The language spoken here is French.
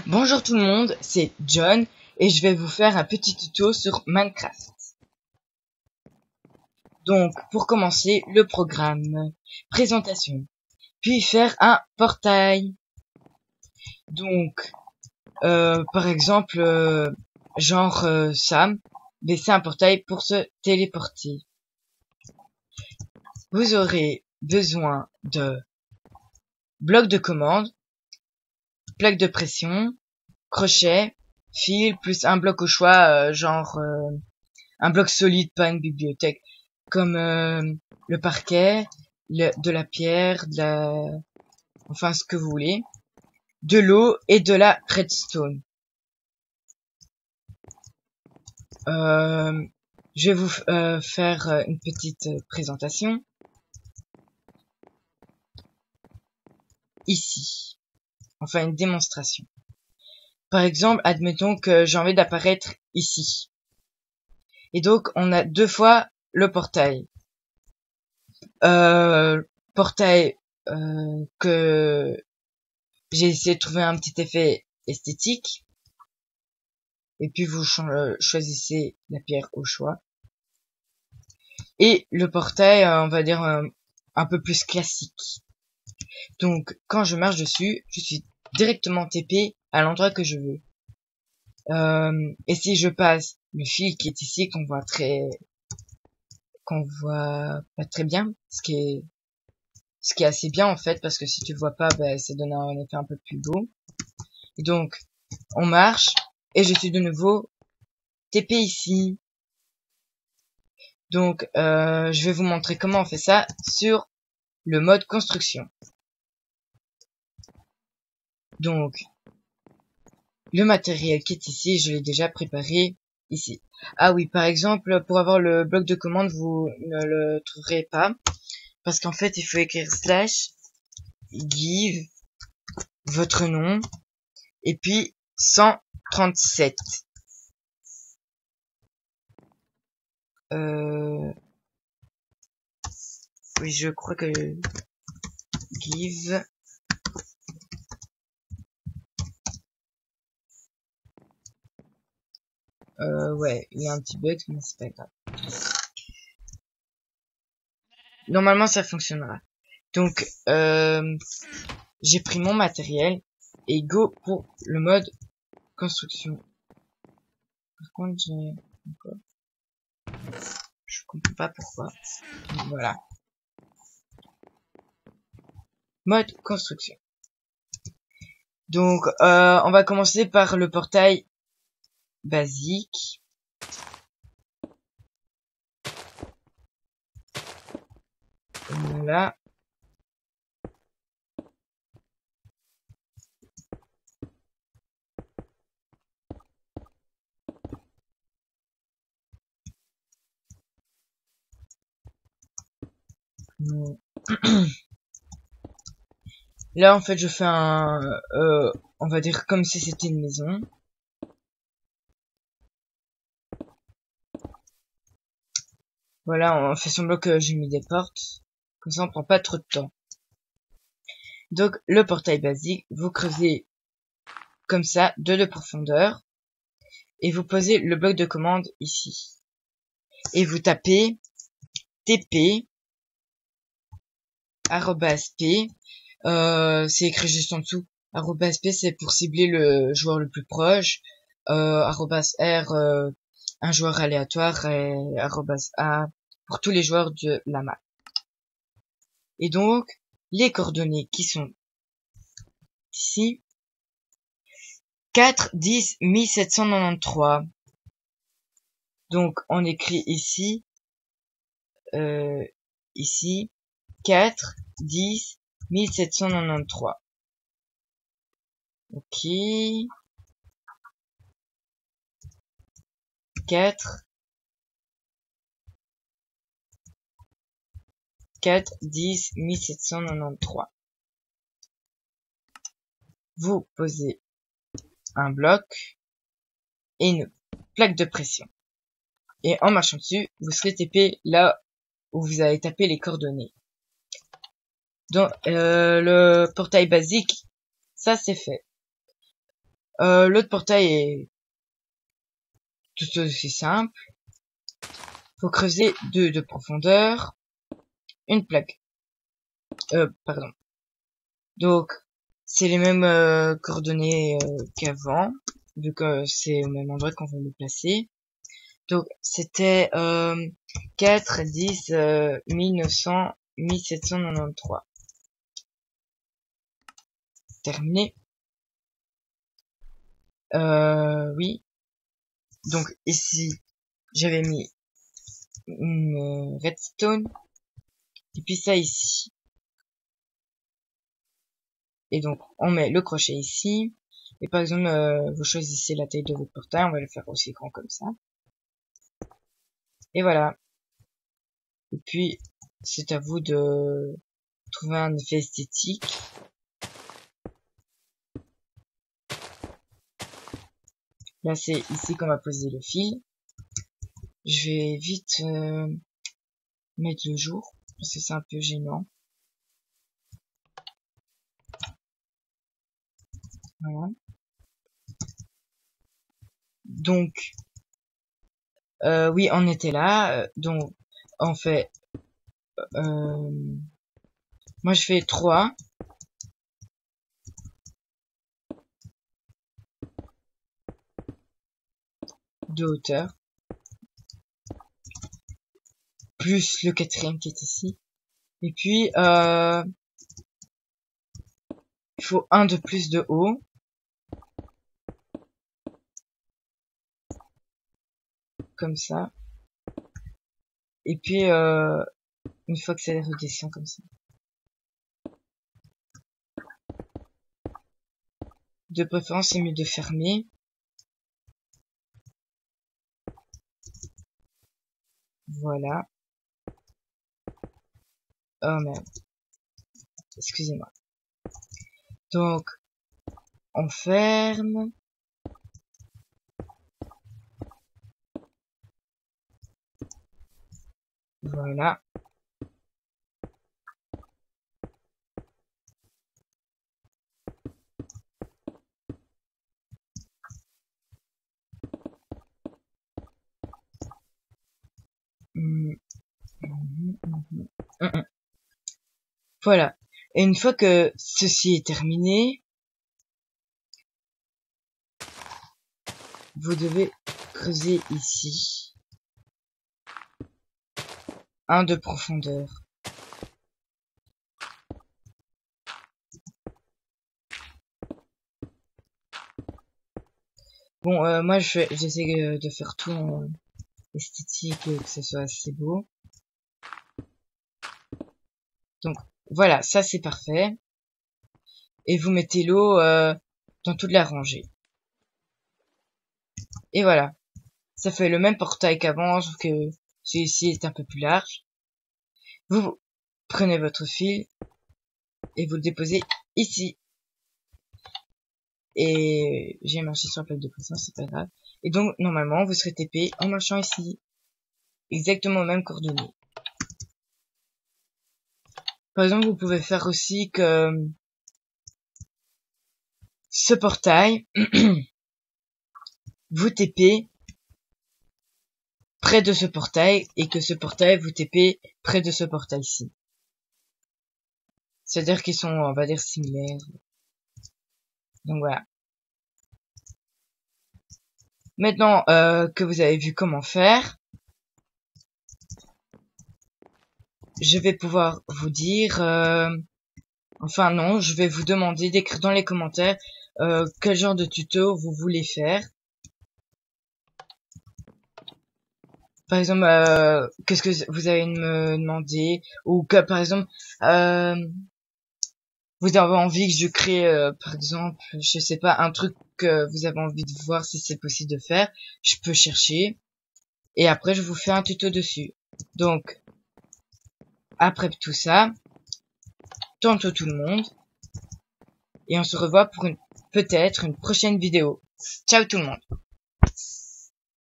Bonjour tout le monde, c'est John et je vais vous faire un petit tuto sur Minecraft. Donc pour commencer, le programme, présentation, puis faire un portail. Donc par exemple, Sam, c'est un portail pour se téléporter. Vous aurez besoin de blocs de commande, plaque de pression, crochet, fil, plus un bloc au choix, un bloc solide, pas une bibliothèque, comme le parquet, de la pierre, enfin ce que vous voulez, de l'eau et de la redstone. Je vais vous faire une petite présentation. Ici, enfin une démonstration. Par exemple, admettons que j'ai envie d'apparaître ici. Et donc, on a deux fois le portail. Portail que j'ai essayé de trouver un petit effet esthétique. Et puis, vous choisissez la pierre au choix. Et le portail, on va dire, un peu plus classique. Donc, quand je marche dessus, je suis directement TP à l'endroit que je veux. Et si je passe le fil qui est ici, qu'on voit pas très bien, ce qui est assez bien en fait, parce que si tu le vois pas, ça donne un effet un peu plus beau. Et donc, on marche, et je suis de nouveau TP ici. Donc, je vais vous montrer comment on fait ça sur le mode construction. Donc, le matériel qui est ici, je l'ai déjà préparé ici. Ah oui, par exemple, pour avoir le bloc de commande, vous ne le trouverez pas. Parce qu'en fait, il faut écrire /give votre nom et puis 137. Oui, je crois que give. Ouais, il y a un petit bug, mais c'est pas grave. Normalement, ça fonctionnera. Donc, j'ai pris mon matériel et go pour le mode construction. Par contre, je comprends pas pourquoi. Donc, voilà. Mode construction. Donc, on va commencer par le portail basique. Voilà. Là, en fait, je fais on va dire comme si c'était une maison. Voilà, on fait semblant que j'ai mis des portes. Comme ça, on prend pas trop de temps. Donc, le portail basique, vous creusez comme ça, de profondeur. Et vous posez le bloc de commande ici. Et vous tapez tp @p. C'est écrit juste en dessous. @p, c'est pour cibler le joueur le plus proche. @r, un joueur aléatoire. Et @a pour tous les joueurs de la map. Et donc, les coordonnées qui sont ici, 4, 10, 1793. Donc, on écrit ici, ici, 4, 10, 1793. Ok. 4, 10, 1793. Vous posez un bloc et une plaque de pression. Et en marchant dessus, vous serez TP là où vous avez tapé les coordonnées. Donc, le portail basique, ça c'est fait. L'autre portail est tout aussi simple. Faut creuser de profondeur, une plaque. Pardon. Donc, c'est les mêmes coordonnées qu'avant, vu que c'est au même endroit qu'on veut le placer. Donc, c'était 4, 10, 1900, 1793. Terminé. Oui. Donc, ici, j'avais mis une redstone. Et puis ça ici. Et donc, on met le crochet ici. Et par exemple, vous choisissez la taille de votre portail. On va le faire aussi grand comme ça. Et voilà. Et puis, c'est à vous de trouver un effet esthétique. Là, c'est ici qu'on va poser le fil. Je vais vite mettre le jour, parce que c'est un peu gênant. Voilà. Donc, oui, on était là. Donc, on fait... moi, je fais 3. De hauteur. Plus le 4e qui est ici. Et puis, il faut un de plus de haut. Comme ça. Et puis, une fois que ça redescend comme ça. De préférence, c'est mieux de fermer. Voilà. Oh merde. Excusez-moi. Donc, on ferme. Voilà. Voilà. Et une fois que ceci est terminé, vous devez creuser ici. 1 de profondeur. Bon, moi j'essaie de faire tout en esthétique et que ce soit assez beau. Donc voilà, ça c'est parfait. Et vous mettez l'eau dans toute la rangée. Et voilà. Ça fait le même portail qu'avant, sauf que celui-ci est un peu plus large. Vous prenez votre fil et vous le déposez ici. Et j'ai marché sur la plaque de pression, c'est pas grave. Et donc, normalement, vous serez TP en marchant ici. Exactement aux mêmes coordonnées. Par exemple, vous pouvez faire aussi que ce portail, vous TP près de ce portail et que ce portail vous TP près de ce portail-ci. C'est-à-dire qu'ils sont, on va dire, similaires. Donc voilà. Maintenant que vous avez vu comment faire, je vais pouvoir vous dire... enfin non, je vais vous demander d'écrire dans les commentaires quel genre de tuto vous voulez faire. Par exemple, qu'est-ce que vous allez me demander, ou que par exemple vous avez envie que je crée par exemple, je sais pas, un truc que vous avez envie de voir si c'est possible de faire, je peux chercher et après je vous fais un tuto dessus. Donc après tout ça, tantôt tout le monde et on se revoit pour peut-être une prochaine vidéo. Ciao tout le monde.